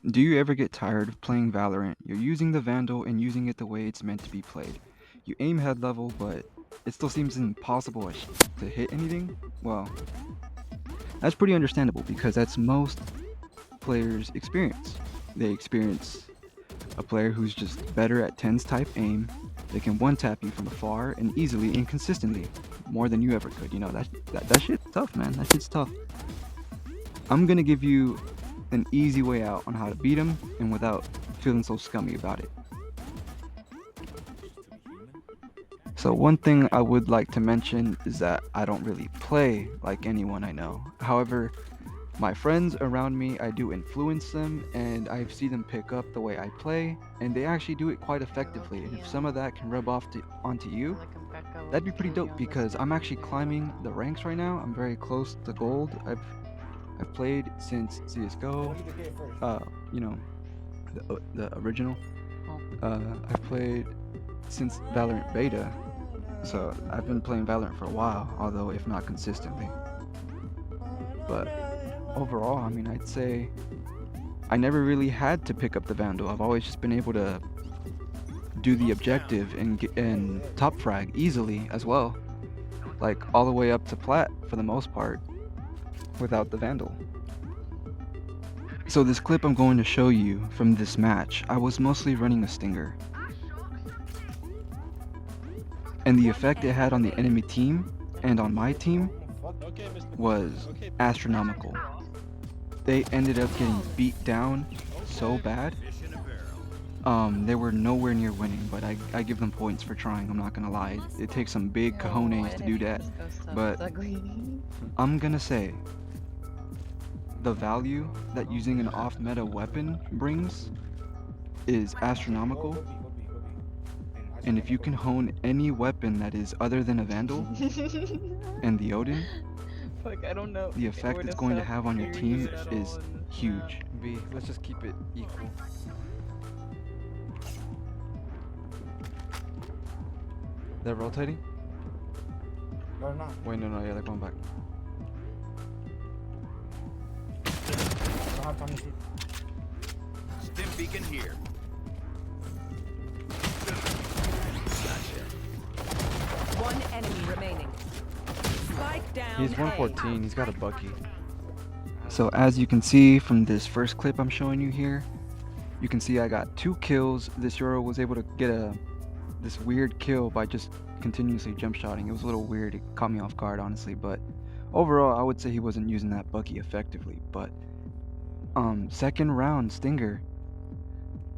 Do you ever get tired of playing Valorant? You're using the Vandal and using it the way it's meant to be played. You aim head level, but it still seems impossible to hit anything? Well, that's pretty understandable because that's most players' experience. They experience a player who's just better at tens type aim. They can one tap you from afar and easily and consistently, more than you ever could. You know that shit's tough, man. That shit's tough. I'm gonna give you an easy way out on how to beat him and without feeling so scummy about it. So one thing I would like to mention is that I don't really play like anyone I know. However, my friends around me, I do influence them and I see them pick up the way I play and they actually do it quite effectively. And if some of that can rub off onto you, that'd be pretty dope because I'm actually climbing the ranks right now. I'm very close to gold. I've played since CS:GO, uh, you know, the original. I've played since Valorant Beta, so I've been playing Valorant for a while, although if not consistently. But overall, I mean, I'd say I never really had to pick up the Vandal. I've always just been able to do the objective and top frag easily as well, like all the way up to plat for the most part, without the Vandal. So this clip I'm going to show you from this match, I was mostly running a stinger. And the effect it had on the enemy team and on my team was astronomical. They ended up getting beat down so bad. They were nowhere near winning, but I give them points for trying, I'm not gonna lie. It takes some big cojones to do that. But I'm gonna say the value that using an off-meta weapon brings is astronomical. And if you can hone any weapon that is other than a Vandal and the Odin, Fuck, I don't know. the effect it's going to have on your team is huge. B, let's just keep it equal. They're rotating? No, not. Wait, no, yeah, they're going back. I don't have time to shoot. Stim beacon here. Gotcha. One enemy remaining. Spike down. He's 114, he's got a bucky. So as you can see from this first clip I'm showing you here, you can see I got 2 kills. This Euro was able to get this weird kill by just continuously jump shotting. It was a little weird, it caught me off guard honestly, but overall I would say he wasn't using that bucky effectively. But second round stinger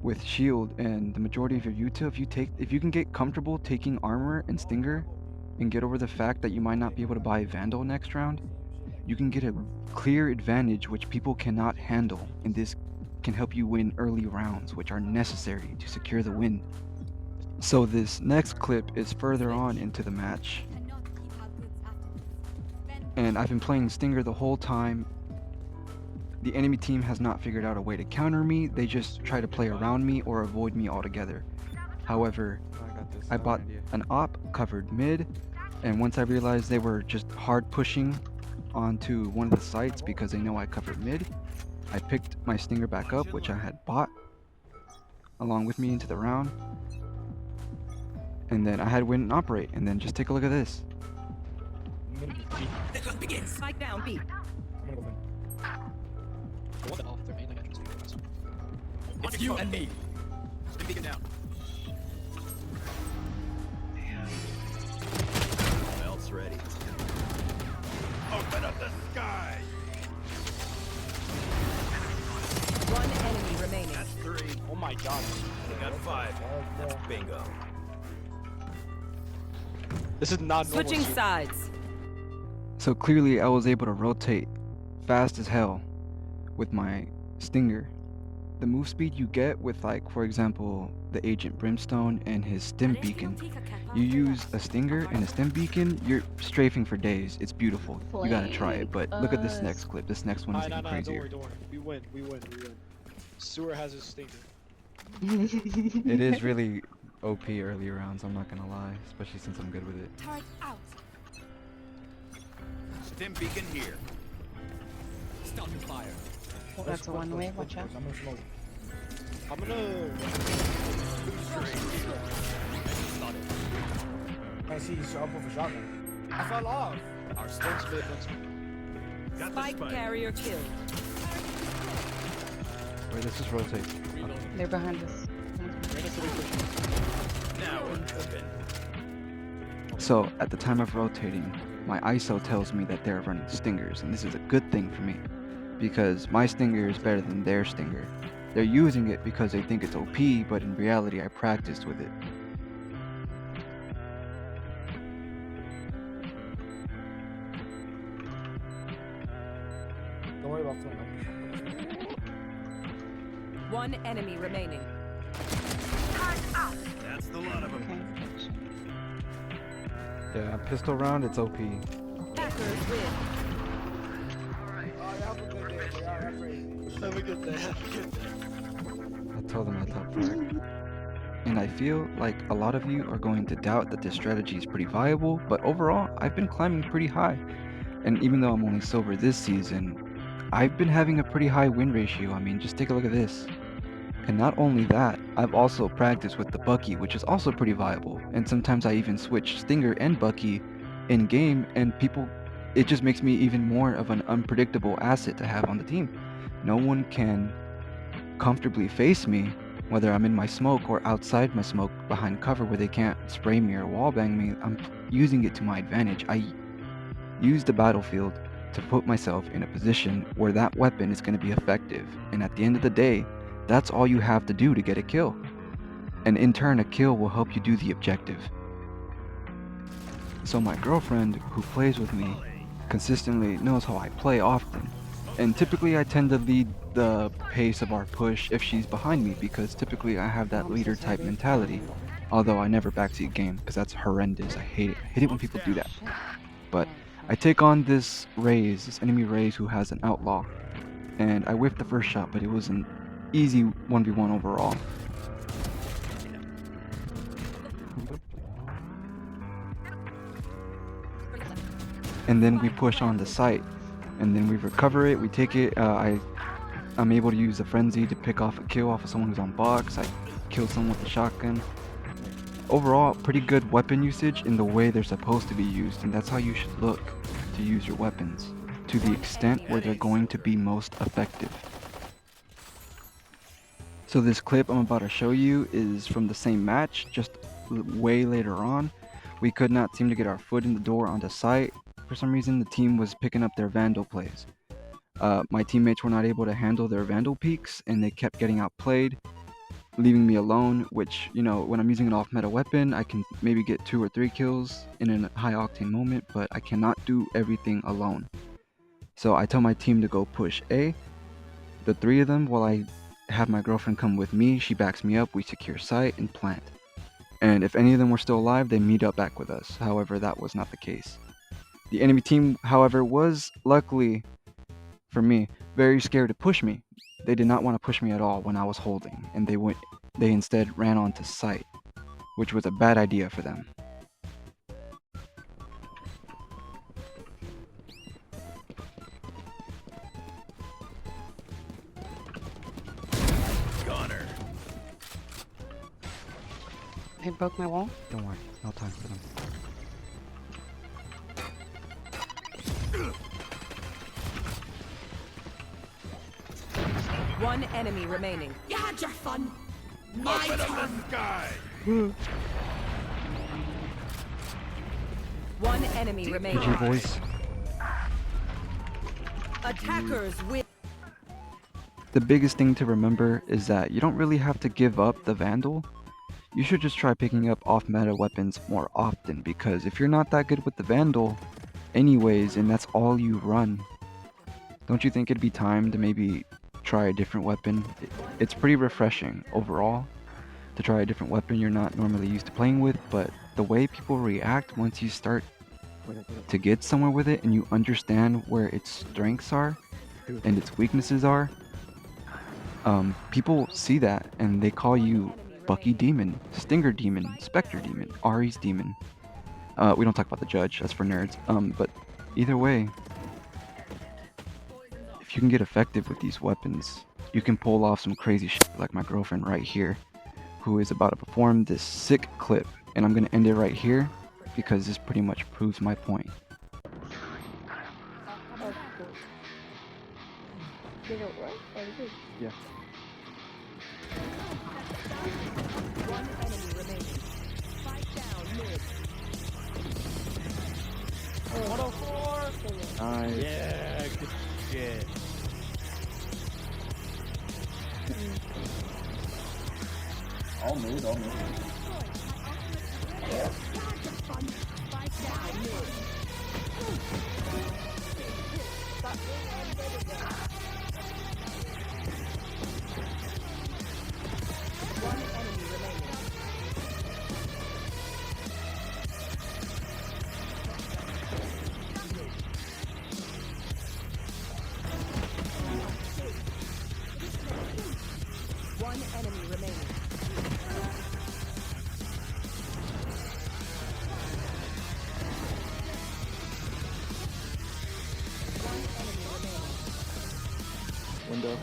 with shield and the majority of your util, if you can get comfortable taking armor and stinger and get over the fact that you might not be able to buy Vandal next round, you can get a clear advantage which people cannot handle, and this can help you win early rounds which are necessary to secure the win. So this next clip is further on into the match, and I've been playing Stinger the whole time. The enemy team has not figured out a way to counter me, they just try to play around me or avoid me altogether. However, I bought an op covered mid, and once I realized they were just hard pushing onto one of the sites because they know I covered mid, I picked my Stinger back up, which I had bought, along with me into the round. And then I had win and operate, and then just take a look at this. I'm gonna be. The hunt begins. Spike down. B. I'm gonna go It's you and me. Stim beacon down. Belt's ready. Open up the sky. One enemy remaining. That's 3. Oh my god. We got 5. That's bingo. This is not normal. Switching sides. So clearly I was able to rotate fast as hell with my Stinger. The move speed you get with, like, for example, the Agent Brimstone and his stim beacon. You use a Stinger and a stim beacon, you're strafing for days. It's beautiful. You gotta try it. But look at this next clip. This next one is even crazier. Don't worry. We win. Sewer has his stinger. It is really OP early rounds, I'm not gonna lie, especially since I'm good with it. Turret out. Stim beacon here. Stop your fire. That's a one way, watch out. I'm gonna smoke. I'm gonna. I see you up with a shotgun. I fell off. Our stone's mid. Got the Spike spike. carrier killed. Wait, let's just rotate. They're behind us. Now we're cooking. So at the time of rotating, my ISO tells me that they're running stingers, and this is a good thing for me because my stinger is better than their stinger. They're using it because they think it's OP, but in reality, I practiced with it. Don't worry about phone. One enemy remaining. That's the lot of them. Okay. Yeah, pistol round, it's OP. Hackers win. Have a good day. Have a good day. I told them I top frag. And I feel like a lot of you are going to doubt that this strategy is pretty viable, but overall, I've been climbing pretty high. And even though I'm only silver this season, I've been having a pretty high win ratio. I mean, just take a look at this. And not only that, I've also practiced with the bucky, which is also pretty viable. And sometimes I even switch stinger and bucky in game, and it just makes me even more of an unpredictable asset to have on the team. No one can comfortably face me, whether I'm in my smoke or outside my smoke behind cover where they can't spray me or wallbang me. I'm using it to my advantage. I use the battlefield to put myself in a position where that weapon is going to be effective. And at the end of the day, that's all you have to do to get a kill. And in turn, a kill will help you do the objective. So my girlfriend, who plays with me, consistently knows how I play often. And typically I tend to lead the pace of our push if she's behind me because typically I have that leader type mentality. Although I never backseat game because that's horrendous. I hate it. I hate it when people do that. But I take on this enemy Raze who has an outlaw. And I whiffed the first shot, but it was an easy 1v1 overall. And then we push on the site, and then we recover it, we take it. I'm able to use the frenzy to pick off a kill off of someone who's on box. I kill someone with a shotgun. Overall, pretty good weapon usage in the way they're supposed to be used, and that's how you should look to use your weapons, to the extent where they're going to be most effective. So this clip I'm about to show you is from the same match, just way later on. We could not seem to get our foot in the door on the site. For some reason, the team was picking up their Vandal plays. My teammates were not able to handle their Vandal peaks, and they kept getting outplayed, leaving me alone, which, you know, when I'm using an off-meta weapon, I can maybe get 2 or 3 kills in a high-octane moment, but I cannot do everything alone. So I tell my team to go push A, the 3 of them, while I have my girlfriend come with me. She backs me up, we secure site and plant. And if any of them were still alive, they meet up back with us. However, that was not the case. The enemy team, however, was, luckily for me, very scared to push me. They did not want to push me at all when I was holding, and they instead ran onto site, which was a bad idea for them. Goner. I broke my wall. Don't worry, no time for them. One enemy remaining. Open up the sky. One enemy GG remaining. boys. Attackers win. The biggest thing to remember is that you don't really have to give up the Vandal. You should just try picking up off-meta weapons more often, because if you're not that good with the Vandal anyways, and that's all you run, don't you think it'd be time to maybe try a different weapon? It's pretty refreshing overall to try a different weapon you're not normally used to playing with, but the way people react once you start to get somewhere with it and you understand where its strengths are and its weaknesses are, people see that and they call you Bucky Demon, Stinger Demon, Specter Demon, Ari's Demon. We don't talk about the judge, that's for nerds. But either way, if you can get effective with these weapons. You can pull off some crazy shit like my girlfriend right here, who is about to perform this sick clip. And I'm gonna end it right here because this pretty much proves my point. Yeah. One enemy remaining. Spike down mid. 104. Nice. Yeah, good shit. All mid, all mid. Spike down mid. One enemy remaining. One enemy remaining. One enemy remaining. Window.